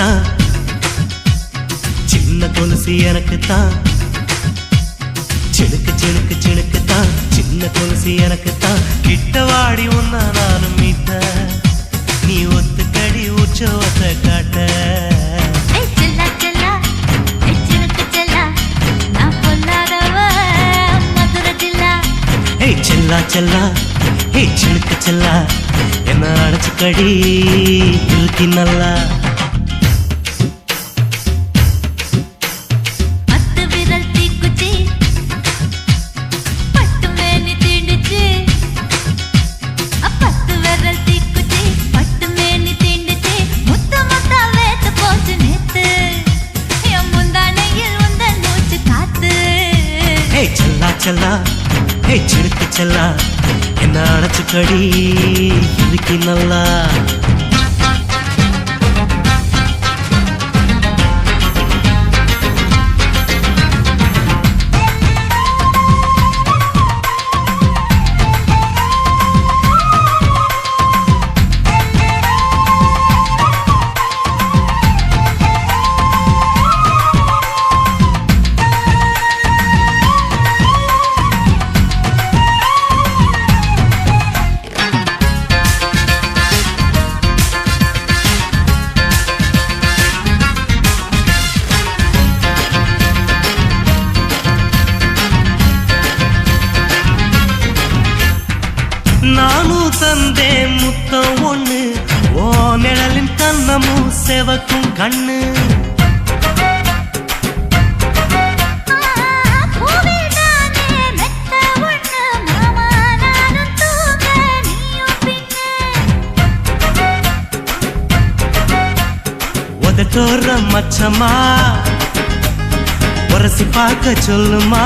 தான், சின்ன கொலுசு எனக்கு தான். சிலுக்கு சிலுக்கு சிலுக்கு தான், சின்ன கொலுசு எனக்கு தான். கிட்ட வாடி உன்னா நானும் மீட்ட, நீ ஒத்துக்கடி உற்சவத்தை காட்ட. செல்லா செல்லா ஹே சிலுக்கு செல்லா, என்ன அடைச்சுக்கடி இருக்கு நல்லா. செல்லா ஹே சிலுக்கு செல்லா, என்ன அடைச்சுக்கடி இருக்கு நல்லா. நானும் தந்தே முத்தம் ஒண்ணு, ஓ நிழலின் கண்ணமும் செவக்கும் கண்ணு. உதட்டோர மச்சமா உரசி பார்க்க சொல்லுமா,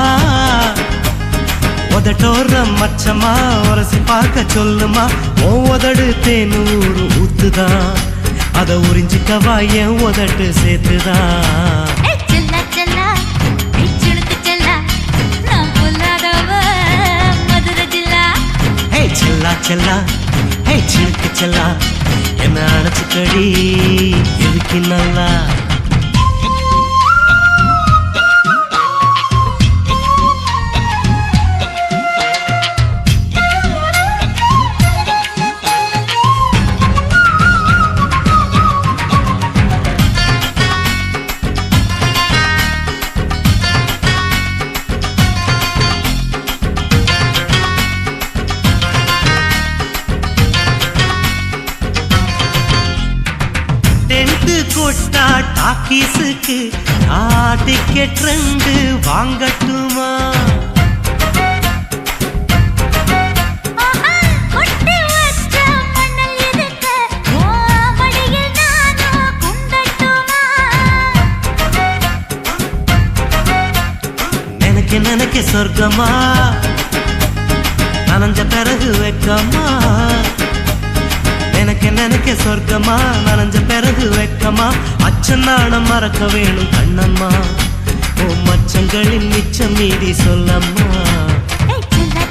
உதட்டோர மச்சமா உரசி பார்க்க சொல்லுமா. உதடு தேனூறு ஊத்துதான், அத உறிஞ்சிக்கவா என் உதட்டு சேர்த்துதான். செல்லா செல்லா ஹே சிலுக்கு செல்லா, என்ன அடைச்சுக்கடி இருக்கு நல்லா. கொட்டா டாக்கீஸுக்கு டிக்கெட் 2 வாங்கட்டுமா? நினைக்க நினைக்க சொர்க்கமா, நனைஞ்ச பிறகு வெக்கமா. எனக்கு நினைக்க சொர்க்கமா, நனைஞ்ச பிறகு வெக்கமா. அச்சநாணம் மறக்க வேணும் கண்ணம்மா, ஓ மச்சங்களின் மிச்சம் மீதி சொல்லம்மா. ஹே செல்லா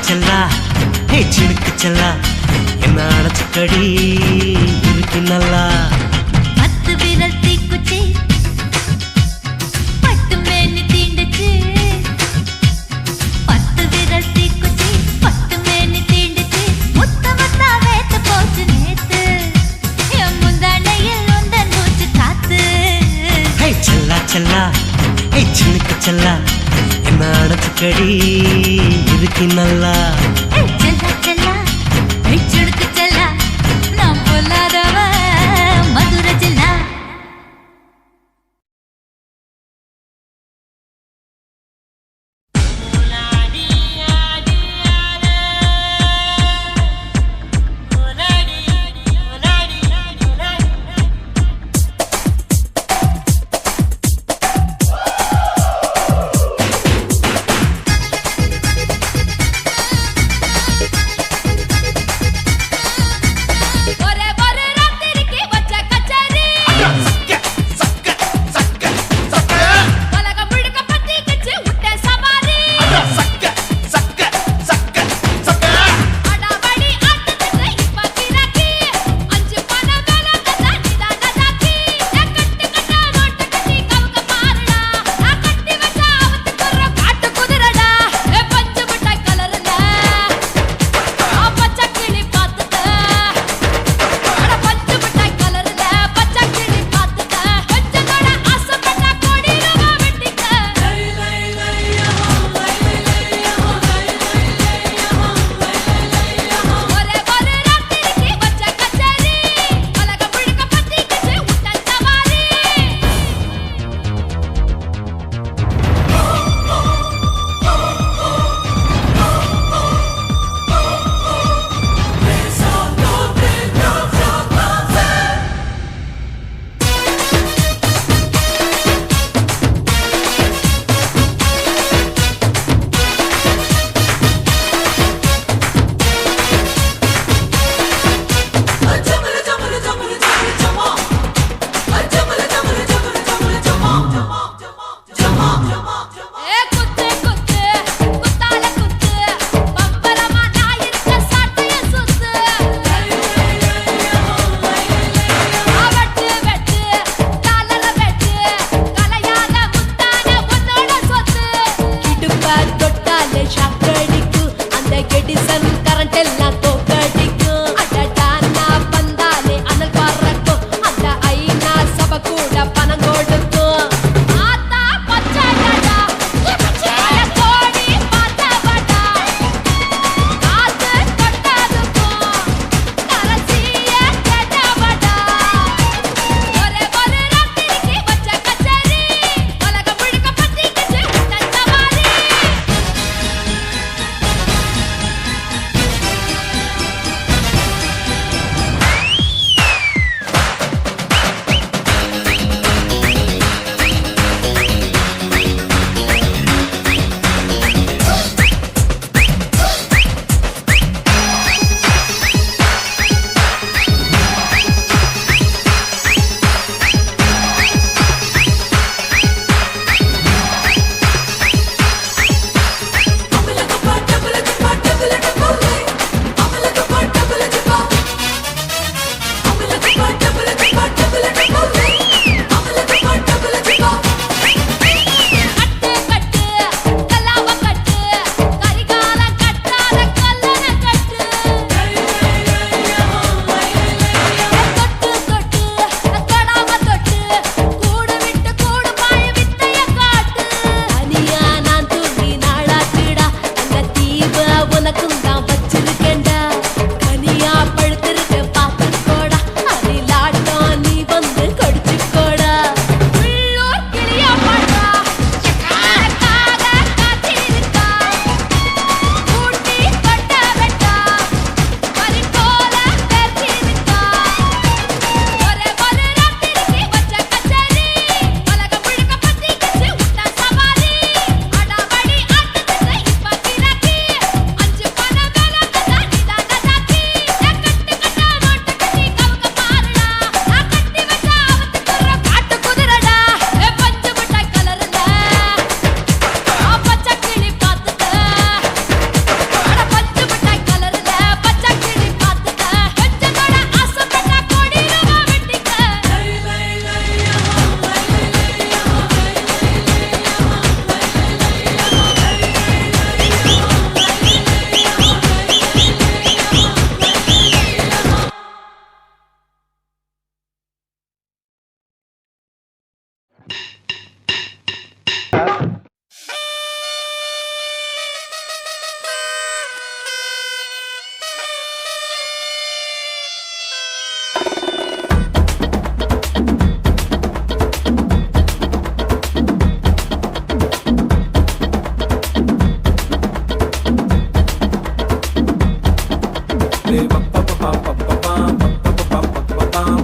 செல்லா ஹே சிலுக்கு செல்லா, என்ன அடைச்சுக்கடி இருக்கு நல்லா. செல்லா ஹே சிலுக்கு செல்லா, என்ன அடைச்சுக்கடி இருக்கு நல்லா.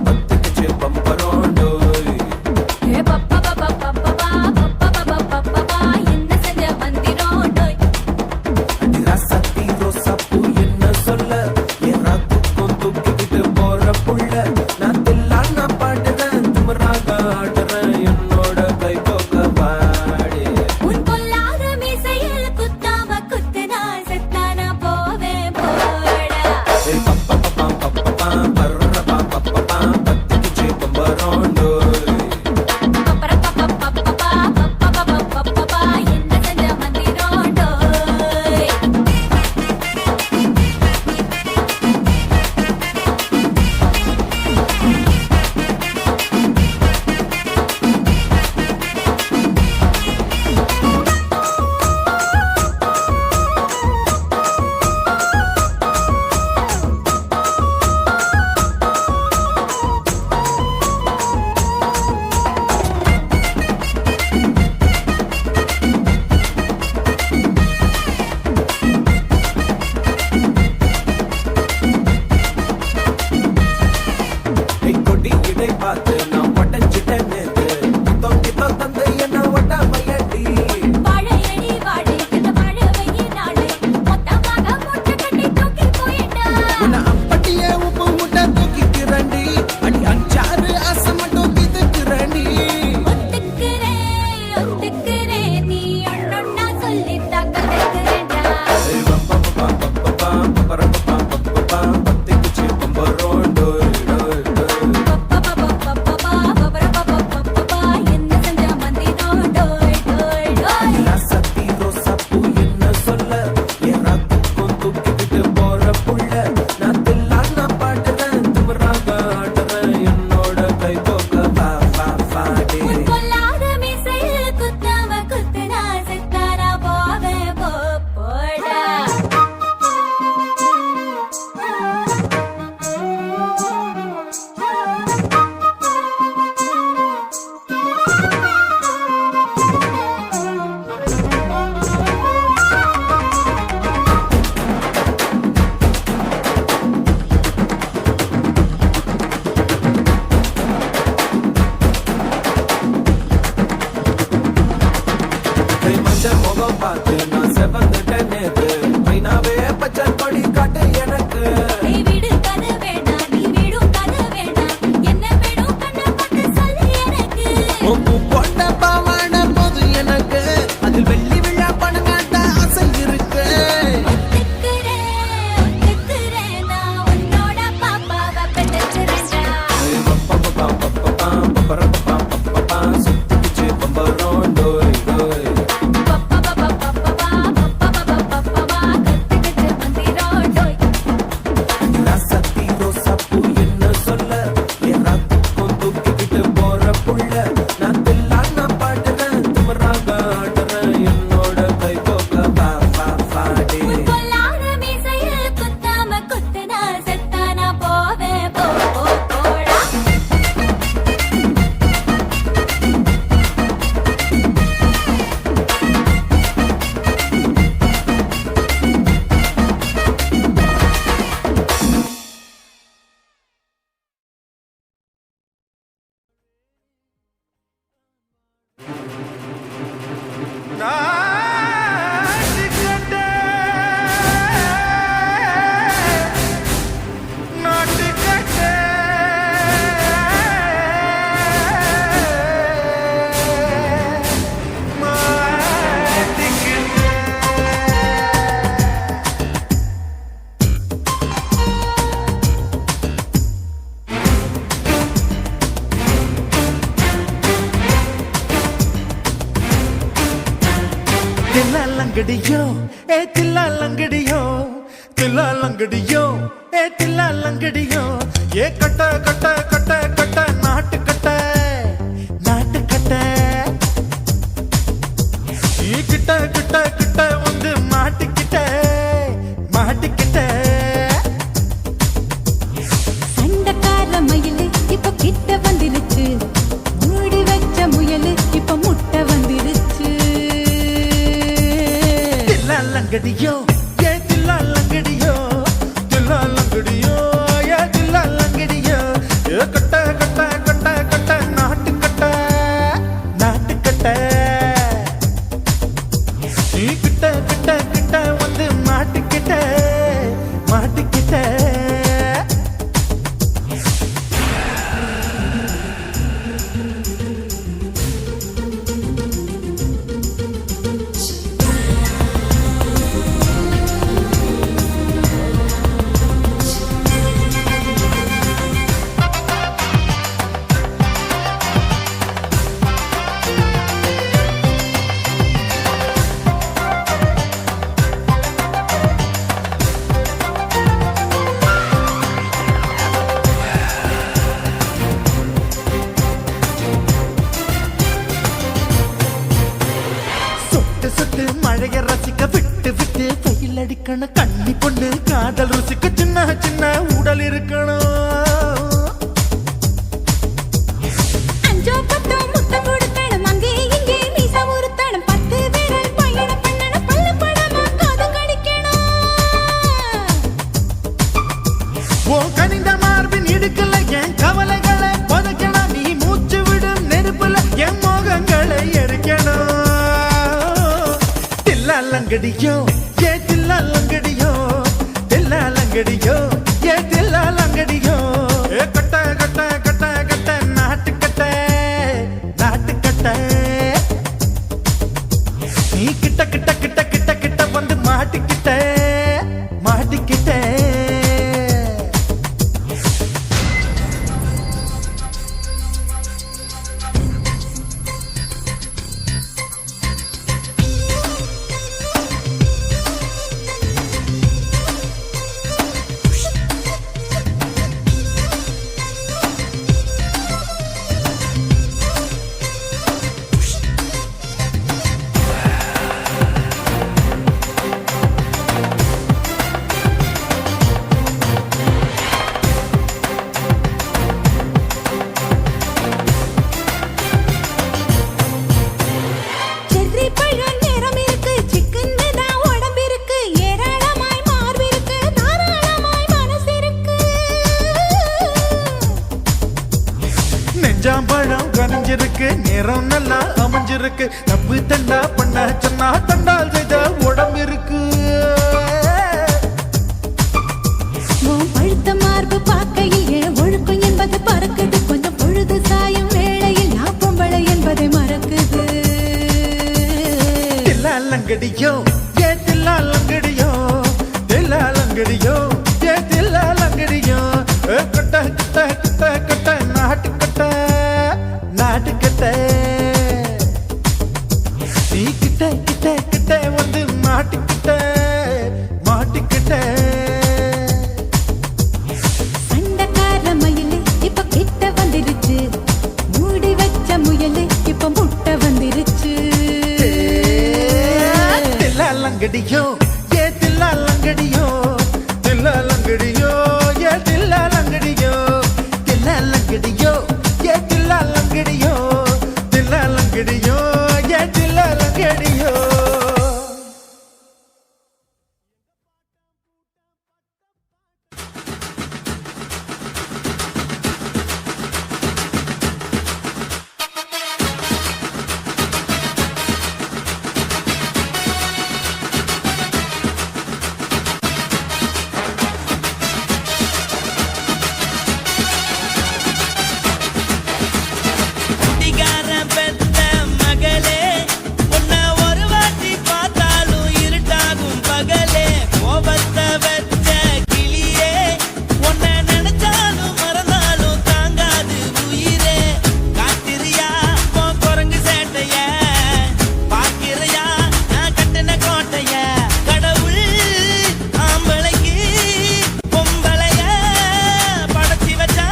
பத்துக்குச்சு பம்பரோண்டு சத்தி ரோசா பூ என்ன சொல்ல ஏறா துக்கம் தூக்கிக்கிட்டு போற புள்ள நான் தில்லான் நான் பாடுறேன் துமராக ஆடுறேன் என்னோட கை போக்க பாடு பத்துக்குச்சு பம்பரோண்டு கொடி இடை பார்த்து நான் பட்டஞ்சிட்டேன் தொங்கி தந்தை என்ன ஒட்ட மையடி உன்னை அப்பட்டியே உப்பு முட்டை தூக்கிக்கிறண்டி அடி அஞ்சாறு ஆசை மட்டும் தீத்துக்கிறண்டி பத்துக்குச்சு பம்பரோண்டு சத்தி ரோசா பூ என்ன சொல்ல ஏறா துக்கம் தூக்கிக்கிட்டு போற புள்ள நான் தில்லான் நான் பாடுறேன் துமராக ஆடுறேன் என்னோட கை போக்க பாடு மஞ்சள் முகம் பார்த்து நான் செவந்துட்டேன் நேத்து மைனாவே பச்சை கொடி காட்டு எனக்கு உப்பு போட்ட பாவாட போது எனக்கு அதில் வெள்ளி விழா பணங்காட்ட ஆசை இருக்கு சுத்திக்குச்சு பம்பரோண்டு சத்தி ரோசா பூ என்ன சொல்ல ஏறா துக்கம் தூக்கிக்கிட்டு போற புள்ள நான் தில்லான் நான் பாடுறேன் துமராக ஆடுறேன் என்னோட கை போக்க பாடு தில்லாலங்கடியோ தில்லாலங்கடியோ தில்லாலங்கடியோ தில்லாலங்கடியோ கட்ட கட்ட கட்ட கட்ட நாட்டு கட்ட நாட்டு கட்ட கிட்ட கிட்ட கிட்ட வந்து மாட்டிக்கிட்ட மாட்டிக்கிட்ட சண்டக்கார மயிலு இப்ப கிட்ட வந்துருச்சு மூடி வச்ச முயலு இப்ப முட்டை வந்துருச்சு தில்லாலங்கடியோ தில்லாலங்கடியோ தில்லாலங்கடியோ இருக்கணும் கண்ணி பொண்ணு காதல் ருசிக்கு சின்ன சின்ன உடல் இருக்கணும் அஞ்சோ பத்தோ முத்தம் கொடுக்கணும் அங்கே இங்கே மீசா உருத்தணும் 10 விரல் பயணம் பண்ணணும் பல்ல படமா காது கடிக்கணும் ஓ கனிந்த மார்பின் இடுக்கல என் கவலைகளை புதைக்கணும் நீ மூச்சு விடும் நெருப்புல என் மோகங்களை எரிக்கணும் தில்லாலங்கடியோ ஏ தில்லாலங்கடியோ தில்லாலங்கடியோ ஏ தில்லாலங்கடியோ ஏ கட்ட கட்ட கட்ட கட்ட நாட்டுக்கட்ட நாட்டுக்கட்ட நீ கிட்ட கிட்ட கிட்ட கிட்ட கிட்ட வந்து மாட்டிக்கிட்ட மாட்டிக்கிட்ட செர்ரி பழம் நேரம் இருக்கு சிக்கன்னு தான் உடம்பு இருக்கு ஏராளமாய் மார்பு இருக்கு தாராளமாய் மனசு இருக்கு நெஞ்சாம்பழம் கனிஞ்சிருக்கு நேரம் நல்லா அமைஞ்சிருக்கு தப்பு தண்டா பண்ண சொன்னா தண்டால் செய்த உடம்பு இருக்கு உன் பழுத்த மார்பு பார்க்கையில் என் ஒழுக்கம் என்பது பறக்குது கொஞ்சம் பொழுது சாயும் வேளையில் நான் பொம்பளை என்பதை மறக்குது தில்லாலங்கடியோ ஏ தில்லாலங்கடியோ தில்லாலங்கடியோ ஏ தில்லாலங்கடியோ கட்ட கட்ட கட்ட கட்ட நாட்டுக்கட்ட நாட்டுக்கட்ட நீ கிட்ட கிட்ட கிட்ட வந்து மாட்டிக்கிட்ட மாட்டிக்கிட்ட சண்டைக்கார மயிலு இப்ப கிட்ட வந்துருச்சு மூடி வச்ச முயலு இப்ப முட்டை வந்துருச்சு தில்லாலங்கடியோ ஏ தில்லாலங்கடியோ தில்லாலங்கடியோ ஏ தில்லாலங்கடியோ தில்லாலங்கடியோ ஏ தில்லாலங்கடியோ தில்லாலங்கடியோ ஏ தில்லாலங்கடியோ குடிகாரன் பெத்த மகளே உன்னை ஒரு வாட்டி பார்த்தாலும் இருட்டாகும் பகலே கோபத்தை வச்ச கிளியே உன்னை நினைச்சாலும் மறந்தாலும் தாங்காது உயிரே காத்திரியா உன் குரங்கு சேட்டைய பாக்கிறையா நான் கட்டின கோட்டைய கடவுள் ஆம்பளைக்கு பொம்பளைய படைச்சி வச்சா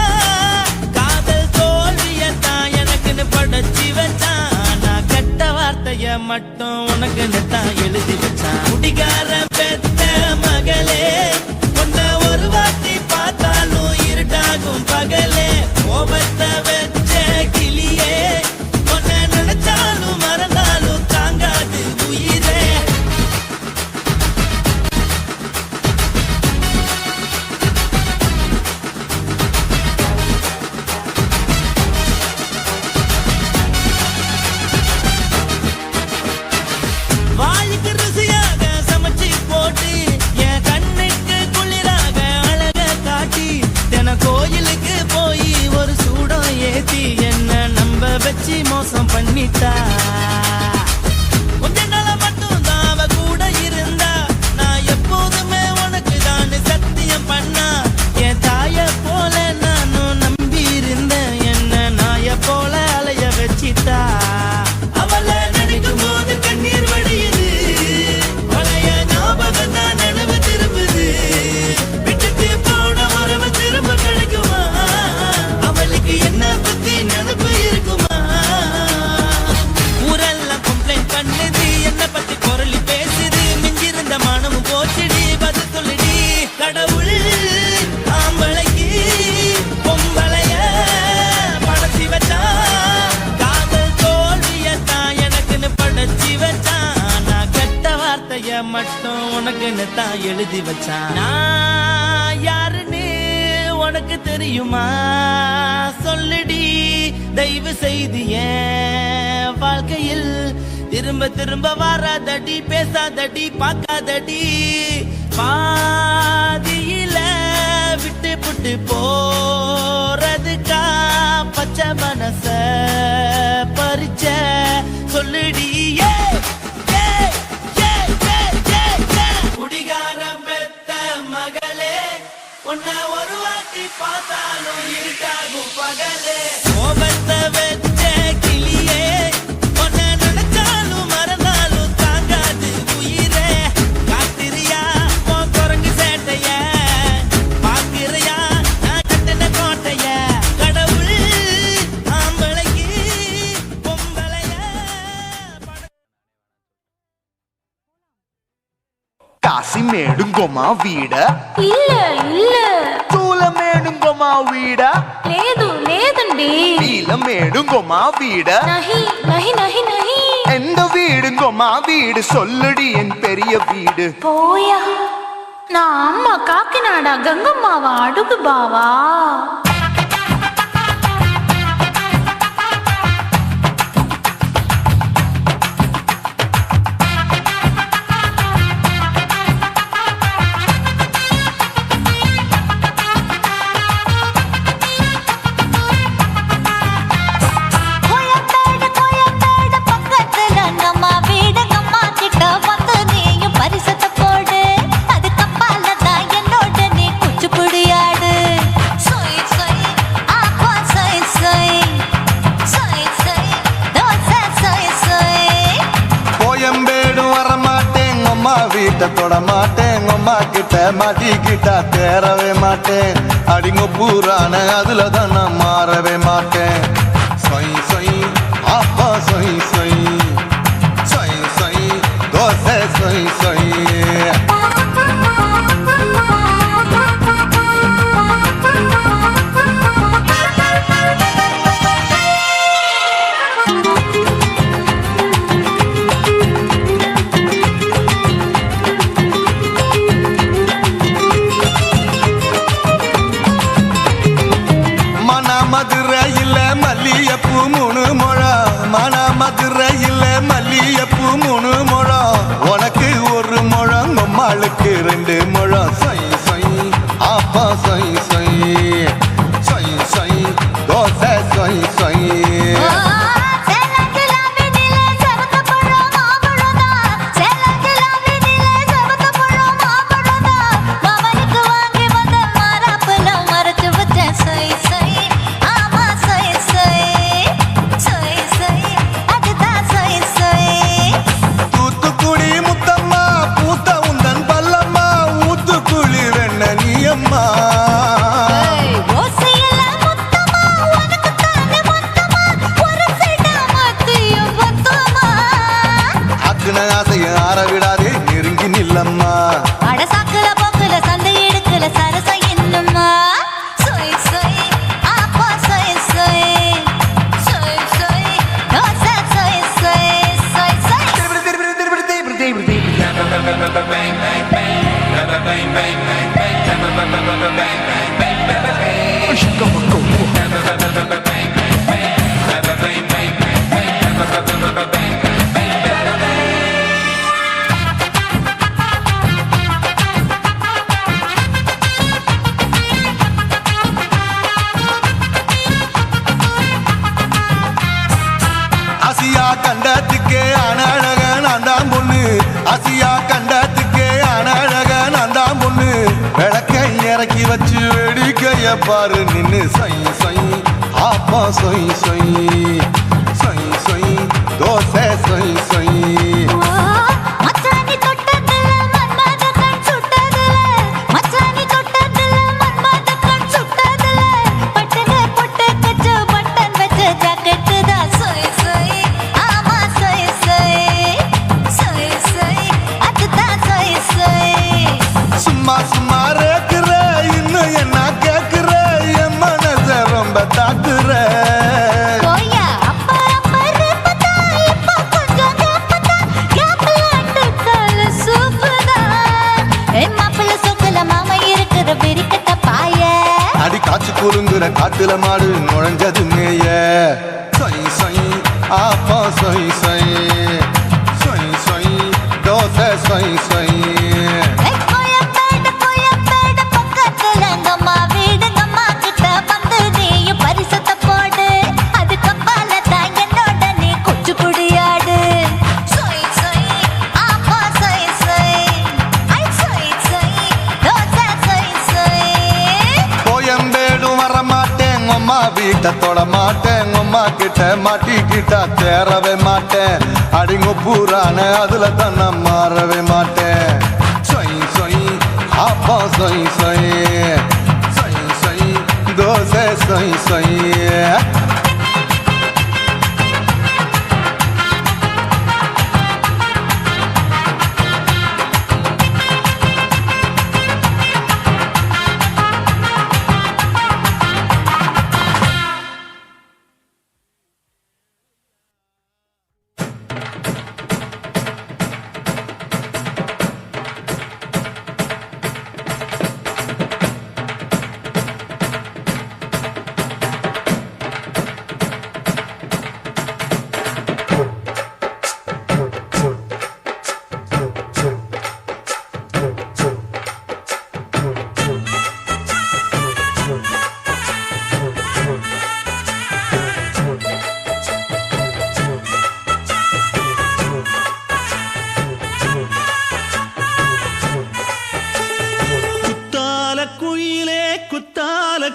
காதல் தோல்வியத்தான் எனக்குன்னு படைச்சி வச்சான் நான் கெட்ட வார்த்தைய மட்டும் உனக்குன்னு தான் எழுதி வச்சான் குடிகார பெத்த மகளே உன்னை ஒரு வாட்டி பார்த்தாலும் இருட்டாகும் பகலே கோபத்தை வச்ச கிளியே உன்னை நினைச்சாலும் மறந்தாலும் தாங்காது உயிரே வாய்க்கு ருசியாக சமைச்சு மகனை தான் எழுதி வச்சான். நான் யாருன்னு உனக்கு தெரியுமா சொல்லுடி, தயவு செய்து என் வாழ்க்கையில் திரும்ப திரும்ப வராதடி, பேசாதடி, பார்க்காதடி. பாதியில விட்டு புட்டு போறதுக்கா பச்சை மனச பறிச்ச சொல்லுடி. குடிகாரம் பெத்த மகளே, உன்னை ஒரு வாட்டி பார்த்தாலும் இருட்டாகும் பகலே. கோபத்தை வச்ச கிளியே, உன்னை நினைச்சாலும் மறந்தாலும் தாங்காது உயிரே. காத்திரியா உன் குரங்கு சேட்டைய, பாக்கிறையா நான் கட்டின கோட்டைய. கடவுள் ஆம்பளைக்கு பொம்பளைய కాశీమేడుంగోమా వీడ இல்ல இல்ல తూలమేడుంగోమా వీడ లేదు లేదండి నీలమేడుంగోమా వీడ நஹி நஹி நஹி நஹி எந்த வீடுங்கோமா வீடு சொல்லுடி என் பெரிய வீடு. போயா நான் அம்மா காக்கிநாடா கங்கம்மாவா அடுகு பாவா. வீட்டை தொட மாட்டேன், அம்மா கிட்ட மாட்டிக்கிட்டா தேரவே மாட்டேன். அடிங்க பூரான அதுல தான் நான் மாறவே மாட்டேன். சொய் சொய் அப்பா சொய் சொய் சொய் சொய் தோசை சொய் சொய். மதுரையில் மல்லியப்பூ 3 முழம், மன மதுரையில் மல்லியப்பூ 3 முழம். உனக்கு 1 முழம், அம்மாளுக்கு 2 முழம். சொய் சொய் அப்பா சொய் சொய் சொய் சொய் தோசை சொய் சொய். ஆற விடாதே நெருங்கி நில்லம்மா. அடசாக்குல போக்குல சந்தை எடுக்கல சரச என்னம்மா. சொய் சொய் அப்பா சொய் சொய் சொய் சொய் தோசை சொய் சொய் சொய் சொய். ஆசியா கண்டத்துக்கே அனழக நான் தான் பொண்ணு, ஆசியா கண்டத்துக்கே அனழக நான் தான் பொண்ணு. விளக்கை இறக்கி வச்சு வேடிக்கைய பாரு நின்னு. சொய் சொய் அப்பா சொய் சொய் சொய் சொய் தோசை சொய் சொய். மச்சானி தொட்டதுல மன்மத கண் சுட்டதுல, மச்சானி தொட்டதுல மன்மத கண் சுட்டதுல. பட்டன பொட்டு கச்சு பட்டன் வச்ச ஜாக்கெட்டு தான். சொய் சொய் ஆமா சொய் சொய் சொய் சொய் அதுதான் சொய் சொய். சும்மா சும்மா ரேக்குற இன்னும் என்ன கேக்குற, என் மனச ரொம்ப தாக்குற. போயா அப்பா அப்பா ரப்பதா இப்ப கொஞ்சம் காய்ச்சி குலுங்குற காட்டுல மாடு நுழைஞ்சது மேய சொய் சொய் ஆப்பா சொய் சொய் சொய் சொய் தோசை சொய் சொய் கோயம்பேடு பக்கத்துல எங்கம்மா வீடு அம்மா கிட்ட வந்து நீயும் பரிசத்தை போடு அது கப்பால தான் என்னோட நீ குச்சி புடியாடு சொய் சொய் ஆப்பா சொய் சொய் ஐ சொய் சொய் தோசை சொய் சொய் கோயம்பேடு வர மாட்டேன் அம்மா வீட்டை தொட மாட்டேன் அம்மா கிட்ட மாட்டிக்கிட்டா தேரவே மாட்டேன் அடிங்க பூரான அதுல தான் நான் மாறவே மாட்டேன் சொய் சொய் ஆப்பா சொய் சொய் சொய் சொய் தோசை சொய் சொய்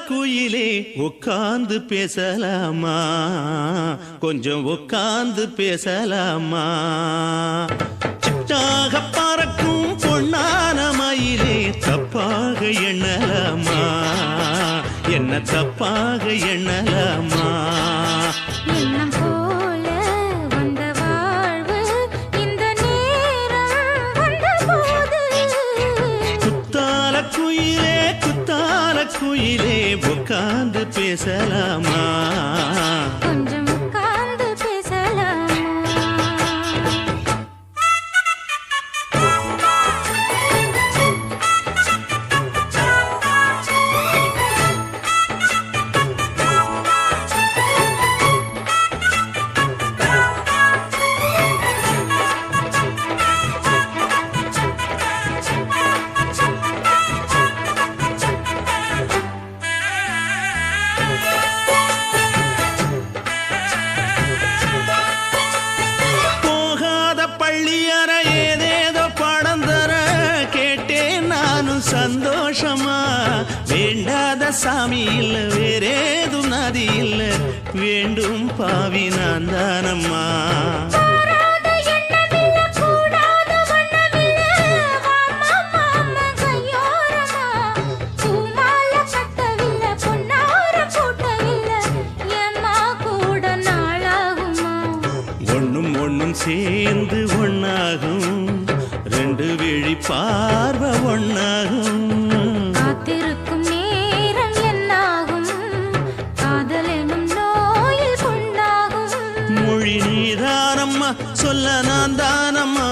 குயிலே உட்கார்ந்து பேசலாமா கொஞ்சம் உட்கார்ந்து பேசலாமா சிட்டாக பறக்கும் பொன்னான மயிலே தப்பாக எண்ணலாமா என்ன தப்பாக எண்ணலாமா எண்ணம் போல வந்த வாழ்வு இந்த நேரம் வந்தபோது குத்தால குயிலே உட்கார்ந்து பேசலாமா கொஞ்சம் உட்கார்ந்து பேசலாமா சந்தோஷமா வேண்டாத சாமி இல்ல வேறேதும் நதி இல்ல வேண்டும் பாவி நான் தானம்மா ஒண்ணும் ஒண்ணும் சேர்ந்து ஒன்னாகும் ரெண்டு விழி பார்வை ஒன்னாகும் காத்திருக்கும் நேரம் என்னாகும் காதல் எனும் நோயில் கொண்டாகும் மொழி நீதானம்மா சொல்ல நான் தானம்மா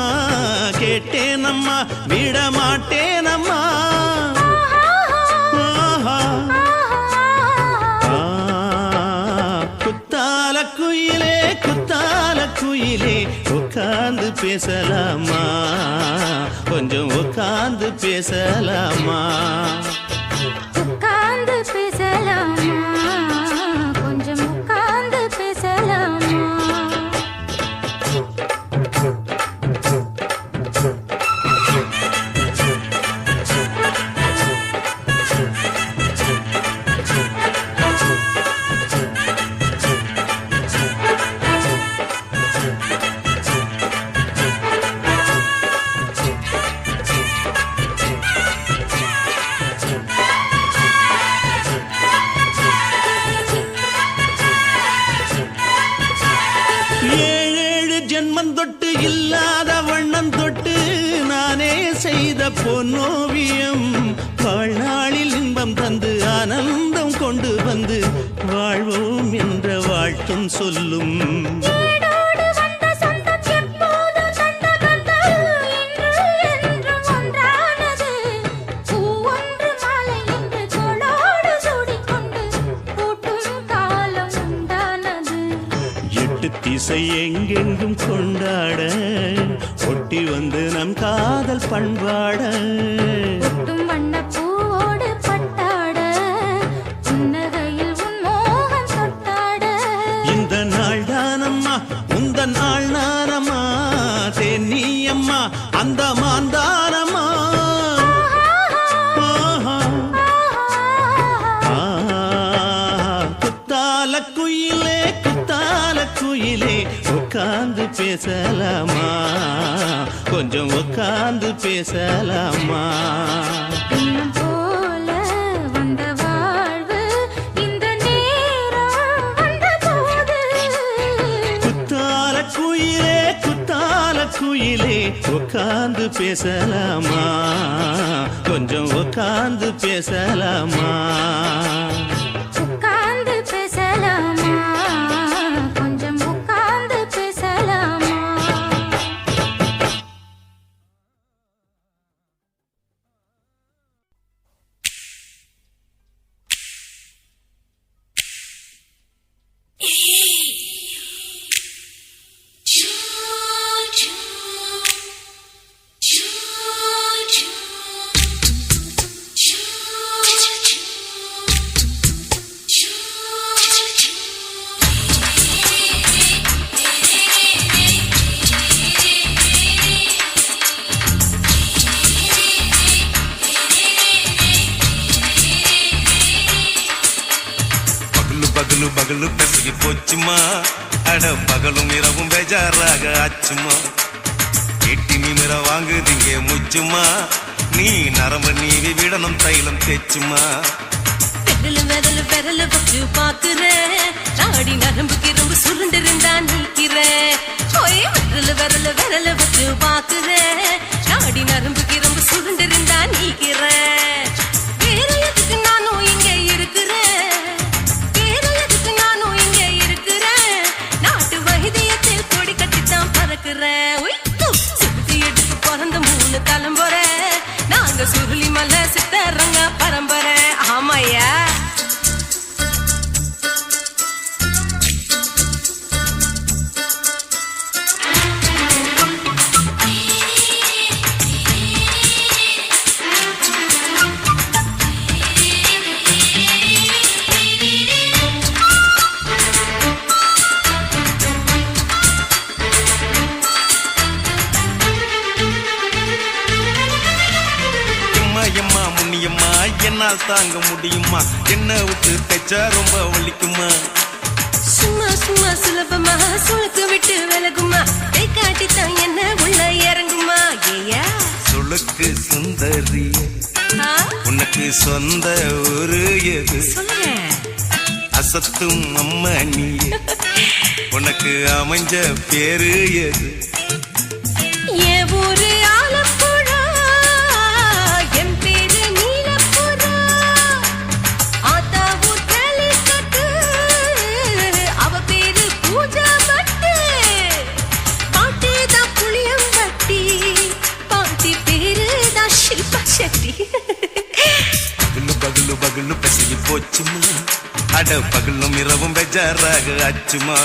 கேட்டேனம்மா விட மாட்டேனம்மா குத்தால குயிலே உட்கார்ந்து பேசலாமா கொஞ்சம் உட்கார்ந்து பேசலாமா உட்கார்ந்து பேசலாமா கொஞ்சம் உட்கார்ந்து பேசலாமா தொட்டு இல்லாத வண்ணம் தொட்டு நானே செய்த பொன்னோவியம் வாழ்நாளில் இன்பம் தந்து ஆனந்தம் கொண்டு வந்து வாழ்வோம் என்ற வாழ்த்தும் சொல்லும் இசை எங்கெங்கும் கொண்டாட ஒட்டி வந்து நம் காதல் பண்பாட ஒட்டும் வண்ணப்பூவோடு பட்டாட புன்னகையில் உன் மோகம் தொட்டாட இந்த நாள் தானம்மா உந்த நாள் நானம்மா தேனியம்மா அந்த மாந்தானம்மா குத்தால குயிலே குத்தால குயிலே உட்கார்ந்து பேசலாமா கொஞ்சம் உட்கார்ந்து பேசலாமா இன்னும் போல வந்த வாழ்வு இந்த நேரம் வந்தபோது குத்தால குயிலே உட்கார்ந்து பேசலாமா கொஞ்சம் உட்கார்ந்து பேசலாமா உட்கார்ந்து பேசலாமா கொஞ்சம் உட்கார்ந்து பேசலாமா பகலு பகலு பெசகி போச்சுமா அட பகலும் இரவும் பேஜாராக ஆச்சுமா எட்டி நிமிர வாங்குதீங்க முச்சுமா நீ நரம்பு நீவி விடணும் தைலம் தேச்சுமா விரலு விரலு வச்சு பாக்குறேன் நாடி நரம்பு கிரம்பு சுருண்டிருந்தா நிற்கிறேன் விரலு வச்சு பாக்குறேன் நாடி நரம்பு கிரம்பு சுருண்டிருந்தா நிற்கிறேன் வேற எதுக்கு நானும் இங்க இருக்கிறேன் வேற எதுக்கு நானும் இங்க இருக்கிறேன் நாட்டு வைத்தியத்தில் கொடி கட்டித்தான் பறக்கிறேன் சுத்தி எடுத்து பிறந்த 3 தலைமுறை நாங்க சுருளி மலை சித்தரங்க பரம்பரை ஆமாயா எம்மா முன்னியம்மா என்னால் தாங்க முடியுமா என்ன விட்டு தைச்சா ரொம்ப வலிக்குமா சும்மா சும்மா சுலபமா சுளுக்கு விட்டு விலகுமா கை காட்டித்தான் என்ன உள்ள இறங்குமா ஏயா சுளுக்கு சுந்தரி உனக்கு சொந்த ஊரு எது சொல்றேன் அசத்தும் அம்மா நீ உனக்கு அமைஞ்ச பேரு எது என் ஊரு ஆலப்புழா என் பேரு நீலப்புறா ஆத்தா ஊர் கலிக்கட்டு அவ பேரு பூஜா பட்டு பாட்டி தான் புளியம் வட்டி பாட்டி பேரு தான் ஷில்பா செட்டி பகலு பகலு பகலு பெசகி போச்சுமா அட பகலும் இரவும் பெஜாராக ஆச்சுமா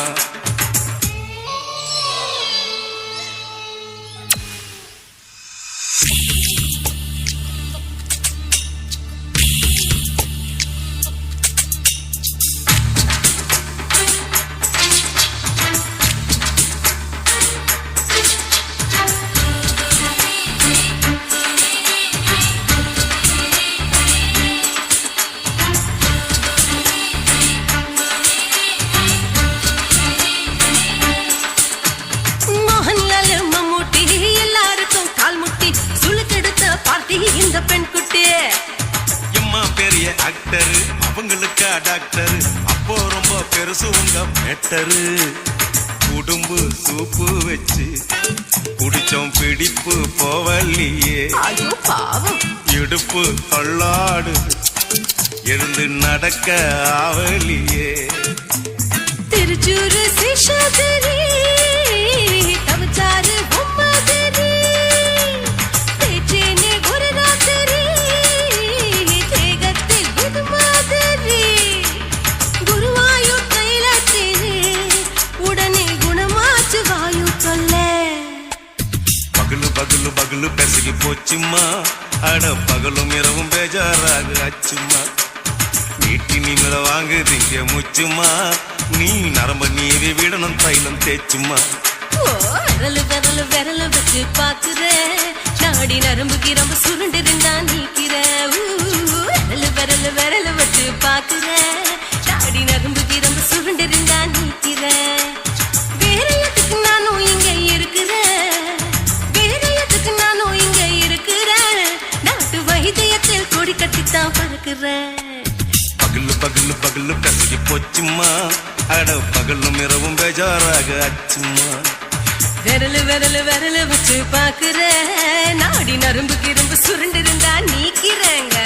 இந்த பெண் குட்டி எம்மா பெரிய ஆக்டர் அவங்களுக்கா டாக்டர் அப்போ ரொம்ப பெருசு உங்க மேட்டரு குடும்பு சூப்பு வச்சு குடிச்சோம் பிடிப்பு போவல்லையே ஐயோ பாவம் இடுப்பு தள்ளாடு எழுந்து நடக்க ஆவலியே திருச்சூரு சிஷாதிரி தவச்சாரு பொம்மதிரி தேச்சேனே ஒரு ராத்திரி தேகத்தில் இது மாதிரி குருவாயூர் தைலத்திரி உடனே குணம் போச்சுமா அட பகலும் இரவும் பேஜாராக அச்சுமா வீட்டி நிமிர வாங்கு திங்க முச்சுமா நீ நரம்ப நீவி விடணும் தைலம் தேச்சுமா விரலு விரலு விரலு வச்சு பாக்குற நாடி நரம்பு கிரம்பு சுருண்டு இருந்தா நீக்கிற விரலு விரலு விரலு வச்சு பாக்குற நாடி நரம்பு கிரம்பு சுருண்டு இருந்தா நீக்கிற வேற எதுக்கு நானும் இங்க இருக்கிறேன் வேற எதுக்கு நானும் இங்க இருக்கிறேன் நாட்டு வைத்தியத்தில் கொடி கட்டித்தான் பறக்குறேன் பகலு பகலு பகலு கசகி போச்சுமா அட பகலும் இரவும் பேஜாராக அச்சுமா விரலு விரலு விரலு வச்சு பாக்குற நாடி நரம்பு கிரம்பு சுருண்டு இருந்தா நீக்கிறேங்க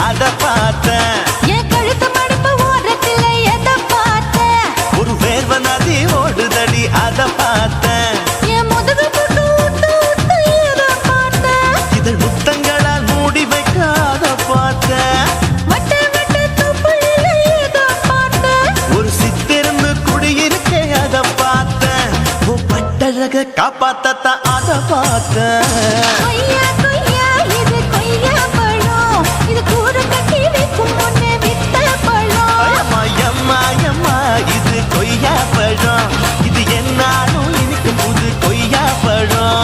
அத பார்த்தேன் என் கழுத்து மடிப்பு ஓரத்துல எதை பார்த்தேன் ஒரு வேர்வ நதி ஓடுதடி அத பார்த்தேன் என் முதுகு போட்டு ஊத்து ஊத்து எதை பார்த்தேன் இதழ் முத்தங்களால் மூடி வைக்க அத பார்த்தேன் வட்ட வட்ட தொப்புளில எதை பார்த்தேன் ஒரு சித்திருந்து குடியிருக்க அத பார்த்தேன் உன் பட்டழக காப்பாத்தத்தான் அத பார்த்தேன் கொய்யா கொய்யா இது கொய்யா பழம் இது கூற கட்டி வைக்கும் முன்னே வித்த பழம் அம்மா அம்மா அம்மா இது கொய்யா பழம் இது என்னாலும் எனக்கு புது கொய்யா பழம்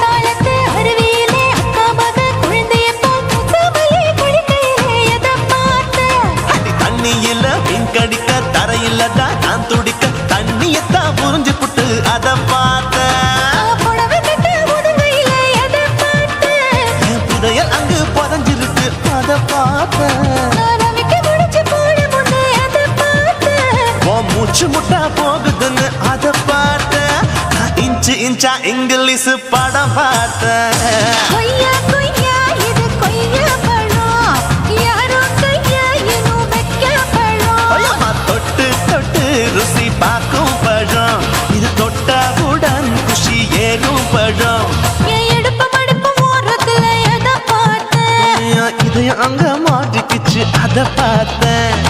தாளத்து அருவியிலே அக்கா மக குழந்தைய போல் முத்தமலே குளிக்கையிலே எதை பார்த்தேன் அடி தண்ணியில மீன் கடிக்க தரையில தான் நான் துடிக்க தண்ணியத்தான் புரிஞ்சு புட்டு அத பார்த்தேன் புடவை கட்ட முதுகையிலே எதை பார்த்தேன் என் புதையல் அங்கு புதஞ்சிருக்கு அத பார்த்தேன் நான் ரவிக்கு முடிச்சு போட முன்னே எதை பார்த்தேன் உன் மூச்சு முட்டா போகுதுன்னு அத பார்த்தேன் நான் இன்ச்சு இன்ச்சா இங்கிலீஷ் படம் பார்த்தேன் கொய்யா கொய்யா இது கொய்யா பழம் யாரோ கையா இன்னும் வைக்க பழம் ஐயம்மா தொட்டு தொட்டு ருசி பார்க்கும் பழம் இது தொட்டாவுடன் குஷி ஏறும் பழம் என் இடுப்பு மடுப்பு ஓரத்துல எதை பார்த்தேன் என் இதயம் அங்க மாட்டிக்கிச்சு அத பார்த்தேன்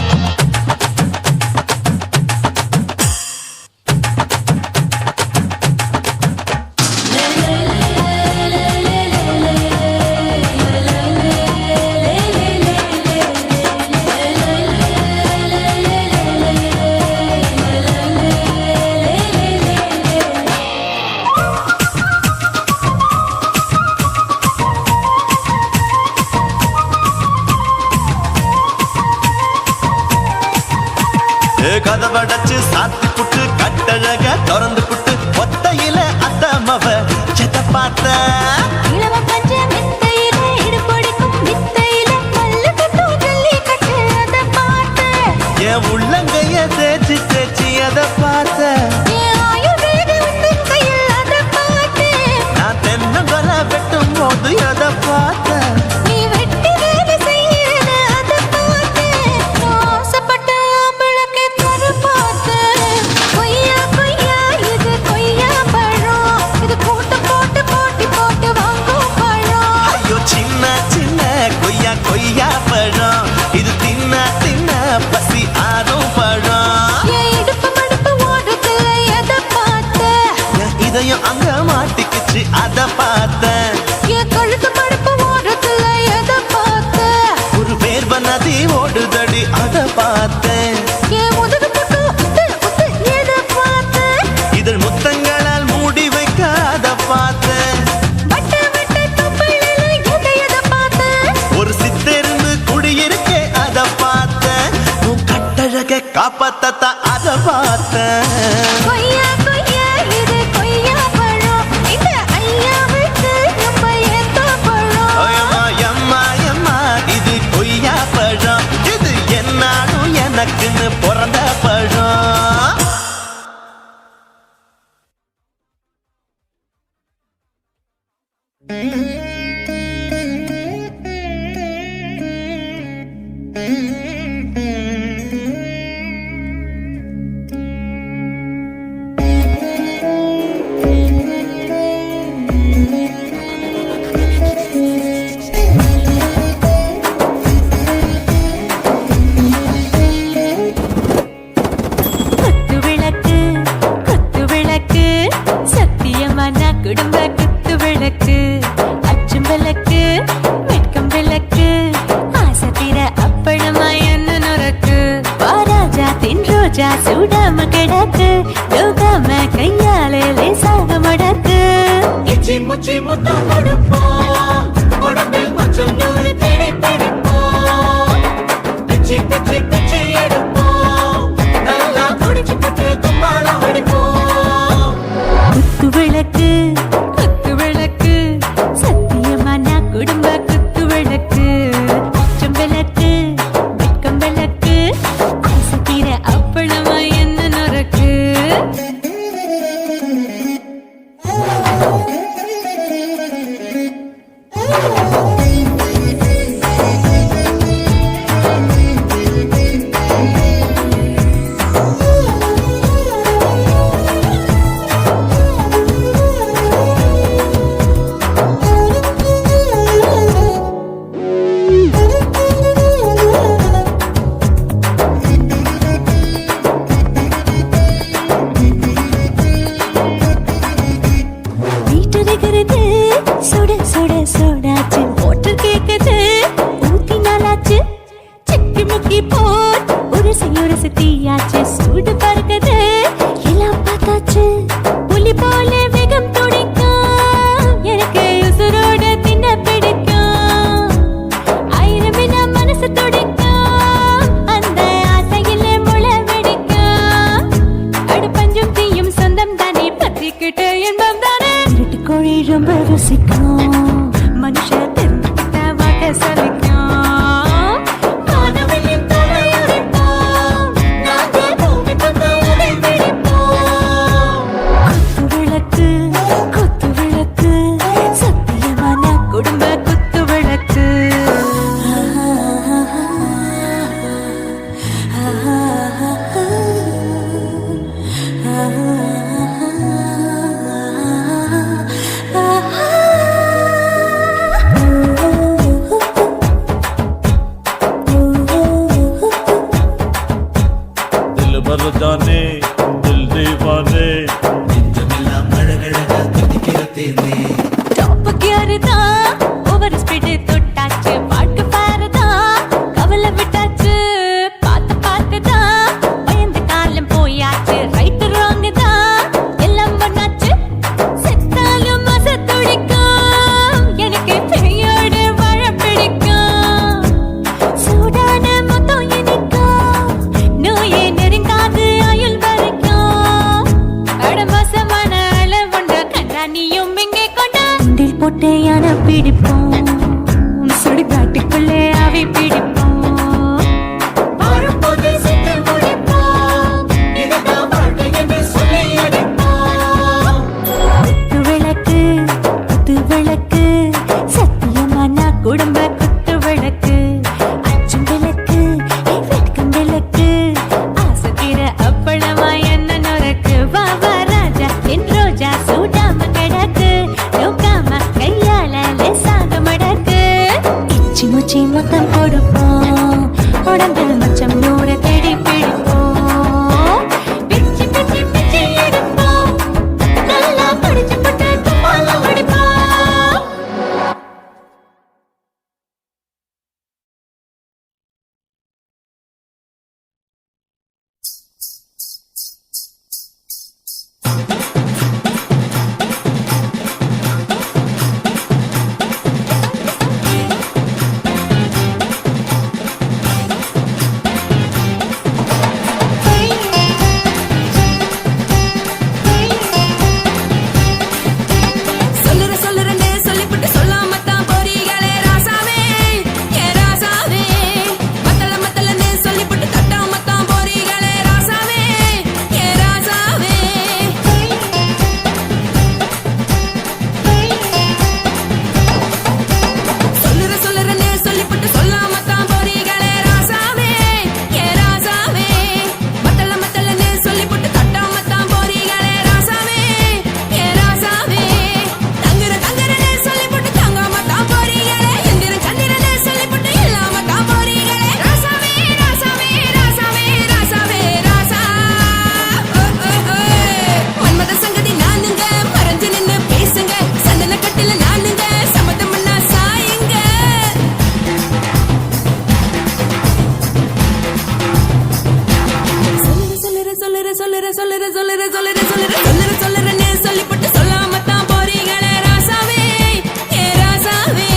கதவடைச்சு சாத்தி புட்டு கட்டழக திறந்து புட்டு ஒத்தையில அத்தமவ செத்த பார்த்த இளவ பஞ்ச மெத்தையில இடுப்பொடிக்கும் வித்தையில மல்லு கட்டும் ஜல்லி கட்டு அதை பார்த்தேன் என் உள்ளங்கைய தேய்ச்சி தேய்ச்சி அத பார்த்த என் ஆயுர்வேத உந்தன் கையில் அதை பார்த்தேன் நான் தென்னங்கொலை வெட்டும் போது அத பார்த்த நீ வெட்டி வேலை செய்யறது அதை பார்த்தேன் ஆசைப்பட்ட ஆம்பளுக்கு தர பார்த்தேன் கொய்யா கொய்யா இது கொய்யா பழம் இது கூட்டு போட்டு போட்டி போட்டு வாங்கும் பழம் ஐயோ சின்ன சின்ன கொய்யா கொய்யா பழம் இது தின்ன தின்ன பசி ஆறும் பழம் என் இடுப்பு மடுப்பு ஓரத்துல எதை பார்த்தேன் என் இதயம் அங்க மாட்டிக்கிச்சு அத பார்த்தேன் என் கழுத்து மடுப்பு ஓரத்துல எதை பார்த்தேன் ஒரு வேர்வ நதி ஓடுதடி அத பார்த்தேன் என் முதுகு போட்டு உத்து உத்து எதை பார்த்தேன் இதழ் முத்தங்களால் மூடி வைக்க அத பார்த்தேன் அப்பத்தத்த அத பார்த்தேன். கொய்யா கொய்யா இது கொய்யா பழம் இந்த ஐயாவுக்கு நம்ம ஏத்த பழம் அம்மா எம்மா எம்மா இது கொய்யா பழம் இது என்னாலும் எனக்குன்னு பிறந்த பழம். குத்து விளக்கு குத்து விளக்கு சத்தியமான குடும்ப குத்து விளக்கு அச்சும் விளக்கு வெட்கம் விளக்கு ஆசை தீர அப்பளமா என்ன நுறக்கு வாராஜா தின் ரோஜா சூடாம கிடக்கு யோகாம கையாலே லேசாக மடக்கு இச்சி முச்சி முத்தம் கொடுப்போம் உடம்பில் மச்சம் நூறு தேடி பிடிப்போம் பிச்சி பிச்சி பிச்சி எடுப்போம் நல்லா குடிச்சு புட்டு கும்மாளம் அடிப்போம் குத்து விளக்கு குத்து விளக்கு சத்தியமான குடும்ப குத்து விளக்கு அச்சம் விளக்கு வெட்கம் விளக்கு ஆசை தீர அப்பளமா என்ன நுறக்கு வீட்டருகிறது சுட சுட சூடாச்சு மோட்டர் கேக்குது ஊத்தி நாளாச்சு சிக்கி முக்கி போர் உரசி தீயாச்சு சூடு பறக்குது எல்லாம் பார்த்தாச்சு புலி போல வேகம் துடிக்கும் எனக்கு உசுரோட தின்ன பிடிக்கும் ஆயிரம் வினா மனசு துடிக்கும் அந்த ஆசையில முளை வெடிக்கும் அடு பஞ்சும் தீயும் சொந்தம் தானே பத்திக்கிட்டு என்பம் தானே இருட்டு கோழி ரொம்ப ருசிக்கும் மனுஷ தெரிஞ்சுக்கிட்ட வாட்ட சலிக்கும் மானவனின் தலையுரைப்போம் நாங்கள் பூமி பந்து உடை பிடிப்போம் குத்து விளக்கு சத்தியமான குடும்ப குத்து விளக்கு दिल भर जाने दिल दीवाने டாப் கியர் தான் ஓவர் ஸ்பீட் தொட்டாச்சு வாழ்க்கை பாரு தான் கவலை விட்டாச்சு பார்த்து தான் பயந்து காலம் போயாச்சு ரைட் ராங் தான் எல்லாம் பண்ணாச்சு செத்தாலும் மச துடிக்கும் எனக்கு பெரியோடு வாழ பிடிக்கும் சூடான மொத்தம் எனக்கும் நோயே நெருங்காது ஆயுள் வரைக்கும் அடமோசமான அளவுண்ட கண்ணானியும் இங்கே கொண்டா உண்டில் போட்டு யானை பிடிப்போம் சுடுகாட்டுக்குள்ளே அவை பிடிப்போம் வரும்போது செத்து முடிப்போம் இதுதான் வாழ்க்கை என்று சொல்லி அடிப்போம் குத்து விளக்கு சத்தியமான குடும்ப குத்து விளக்கு அச்சும் விளக்கு வெட்கம் விளக்கு ஆசை தீர அப்பளமா என்ன நுறக்கு வா வா ராஜா என் ரோஜா சூடாம கிடக்கு யோகாம கையால லேசாக மடக்கு இச்சி முச்சி மொத்தம் கொடுப்போம் உடம்பில் மச்சம் நூறு தேடி பிடிப்போம் பிச்சி பிச்சி பிச்சி எடுப்போம் நல்லா படிச்சு போட்டு கும்மாளம் அடிப்போம் சொல்லுறேன்னு சொல்லிப்பட்டு சொல்லாமத்தான் போறீங்களே ராசாவே ஏ ராசாவே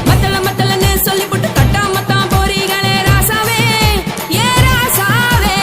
மத்தலன்னு சொல்லிப்பட்டு கட்டாமத்தான் போறீங்களே ராசாவே ஏ ராசாவே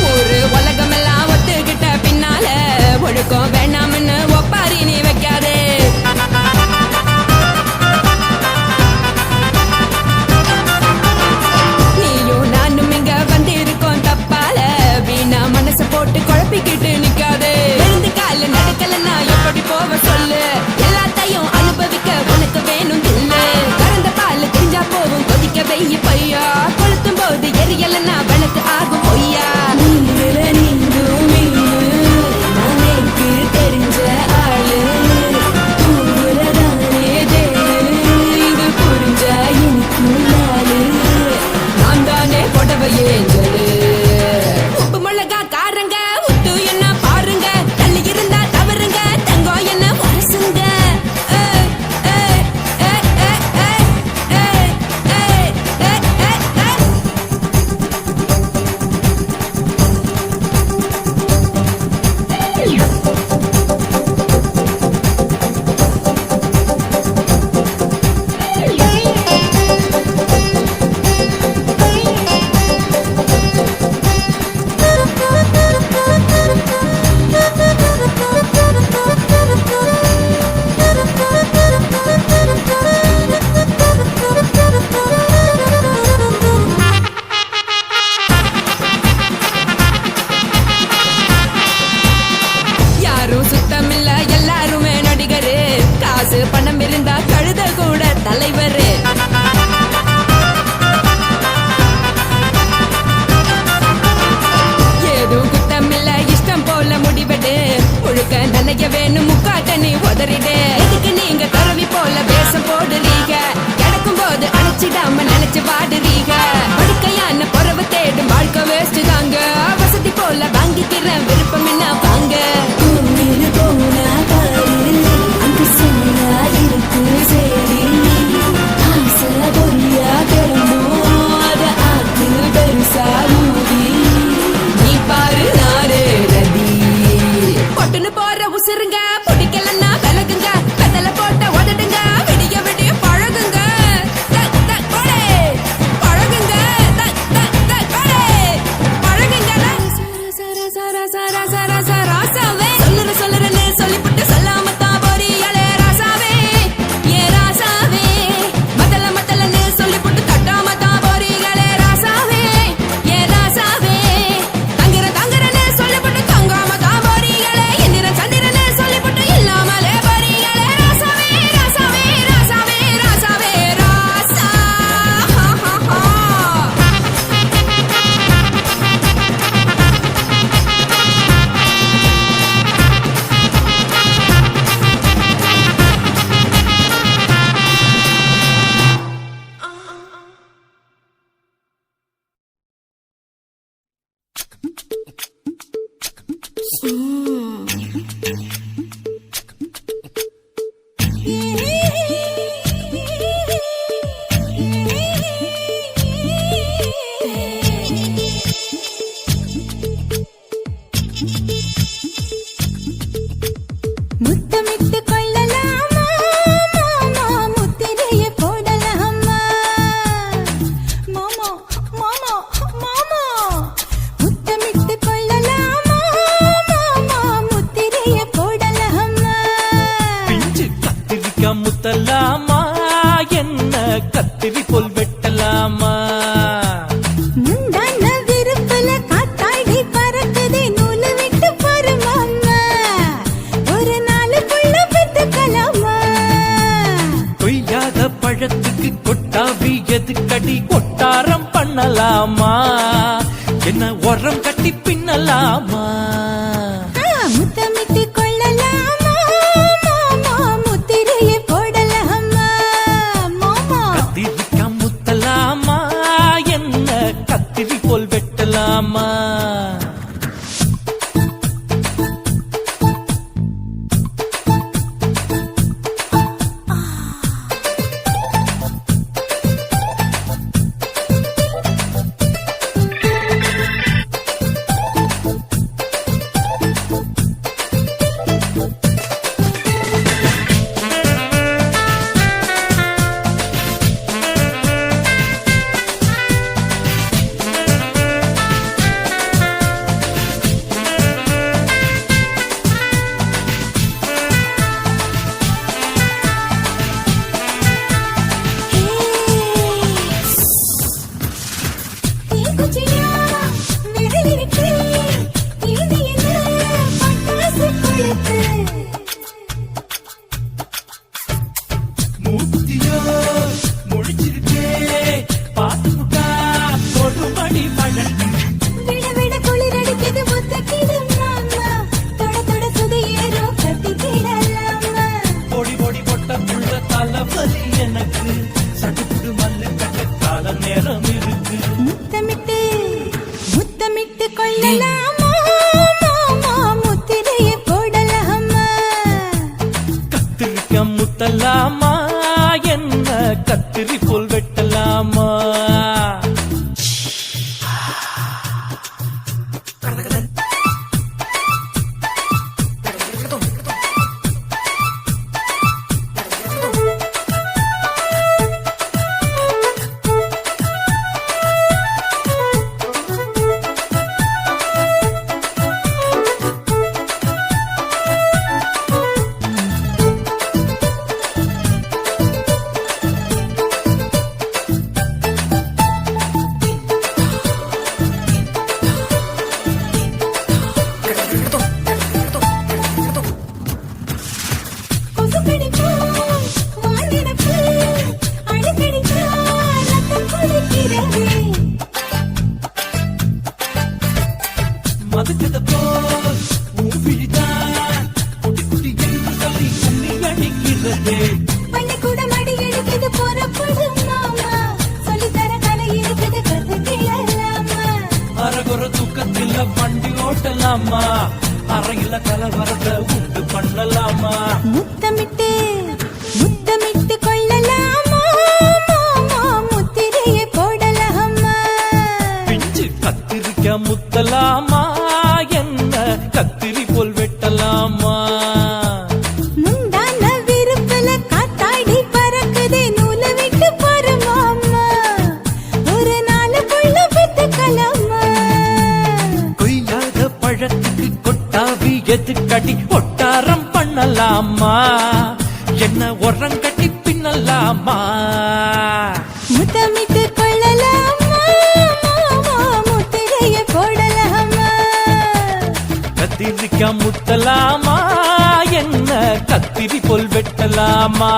ஒரு உலகமெல்லாம் ஒத்துக்கிட்ட பின்னால ஒழுக்கம் வேண்டாம்னு ஒப்பாரி நீ வைக்காதே நீயும் நானும் இங்க வந்திருக்கோம் தப்பால வீணா மனச போட்டு குழப்பிக்கிட்டு நிக்காதே எழுந்து கால நடக்கலன்னா எப்படி போவ சொல்லு எல்லாத்தையும் அனுபவிக்க உனக்கு வேணும் இல்ல கறந்த பால் தெரிஞ்சா போகும் கொதிக்க வெய்ய பையா கொளுத்தும் போது எரியலன்னா விளக்கு ஆகும் பொய்யா தெரிஞ்ச ஆளு இது புரிஞ்ச எனக்கு நாளு நான் தானே புடவையே உப்பு மிளகா காரங்க உத்து என்ன பாருங்க தள்ளி இருந்தா தவறுங்க தங்கம் என்ன வரசுங்க யாரும் சுத்தமில்ல எல்லாருமே நடிகரு காசு பணம் இருந்தா கழுத கூட தலைவரு ஏதும் குத்தமில்ல இஷ்டம் போல முடிவெடு முழுக்க நனைய வேணும் முக்காட்ட நீ உதறிடு எதுக்கு நீங்க துறவி போல வேஷம் போடுறீங்க கிடக்கும் போது அணைச்சிடாம நினைச்சு வாடுறீங்க படுக்கையான பொறவு தேடும் வாழ்க்கை வேஸ்ட் தாங்க வசதி போல வாங்கிக்கிறேன் விருப்பம் என்ன வாங்க நீ பாரு நாரே ரதி பொட்டுன்னு போற உசுருங்க பிடிக்கலன்னா விலகுங்க கதல போட்ட உதடுங்க விடிய விடிய பழகுங்க போடே பழகுங்க போடே பழகுங்க ராசாவே சொல்லுறேன்னு சொல்லிப்புட்டு சொல்லாமத்தான் போறீங்களே ராசாவே ஏ ராசாவே மத்தலன்னு சொல்லிப்புட்டு கட்டாமத்தான் போறீங்களே ராசாவே ஏ ராசாவே தங்குறேன்னு சொல்லிப்புட்டு தங்காமத்தான் போறீங்களே எந்திரன் சந்திரன்னு சொல்லிப்புட்டு இல்லாமலே போறீங்களே ராசாவே ராசாவே ராசாவே ராசாவே ராசா முத்தமிட்டு கொள்ளலாமா மாமா முத்திரைய போடலாமா மாமா மாமா மாமா முத்தமிட்டு கொள்ளலாமா மாமா முத்திரைய போடலாமா பிஞ்சு கத்திரிக்கா முத்தலாமா என்ன கத்திரி போல் வெட்டலாமா முந்தான விருப்பல காத்தாடி பறக்குதே நூலு விட்டு பாரு மாமா ஒரு நாலு புள்ள பெத்துக்கலாமா கொய்யாத பழத்துக்கு கொட்டாவி எதுக்கடி கொட்டாரம் பண்ணலாமா என்ன உரம் கட்டி பின்னலாமா கத்திரி போல் வெட்டலாமா தீக்குச்சியா விரல் இருக்கு இது என்ன பட்டாசு கொளுத்து மூத்தியோ முடிச்சிருக்கே பாத்து புட்டா கொடுமடி பழம் விட விட குளிர் அடிக்குது முத்தக்கிடும் மாமா தொட தொட சுதி ஏறோ கட்டிக்கிடலாமா பொடி பொடி பொட்ட புள்ள தலைவலி எனக்கு சட்டுப்புடு மல்லு கட்ட கால நேரம் இருக்கு முத்தமிட்டு முத்தமிட்டு கொள்ளலாமா மாமா முத்திரையை போடலாமா கத்திரிக்க முத்தலாமா என்ன கத்திரி போல் வெட்டலாமா கொசு கடிச்சா வாந்திடப்பு அழுக்கடிச்சா ரத்தம் கொதிக்கிறது மதுக்கத போல் ஊபிழிதான் குட்டி குட்டி என்று சொல்லி கும்மி அடிக்கிறது பள்ளிக்கூட மடி எடுக்குது புறப்படும் மாமா சொல்லித்தர கலை இருக்குது கத்துக்கிடலாமா அரகுற தூக்கத்தில் வண்டி ஓட்டலாமா அறையில கலவரத்தை உண்டு பண்ணலாமா முத்தமிட்டு முத்தமிட்டு கொள்ளலாமா மாமா முத்திரையை போடலாமா பிஞ்சு கத்திரிக்க முத்தலாமா என்ன கத்திரி போல் வெட்டலாமா முந்தான விருப்பல காத்தாடி பறக்குதே நூலை விட்டு பாரு மாமா ஒரு நாளுக்குள்ள பெத்துக்கலாமா கொய்யாத பழத்துக்கு கொட்டாவி எதுக்கடி ஒட்டாரம் பண்ணலாமா என்ன உரங்கட்டி பின்னலாமா முத்தமிட்டு கொள்ளலாமா மாமா முத்திரையை போடலாமா கத்திரிக்க முத்தலாமா என்ன கத்திரி போல் வெட்டலாமா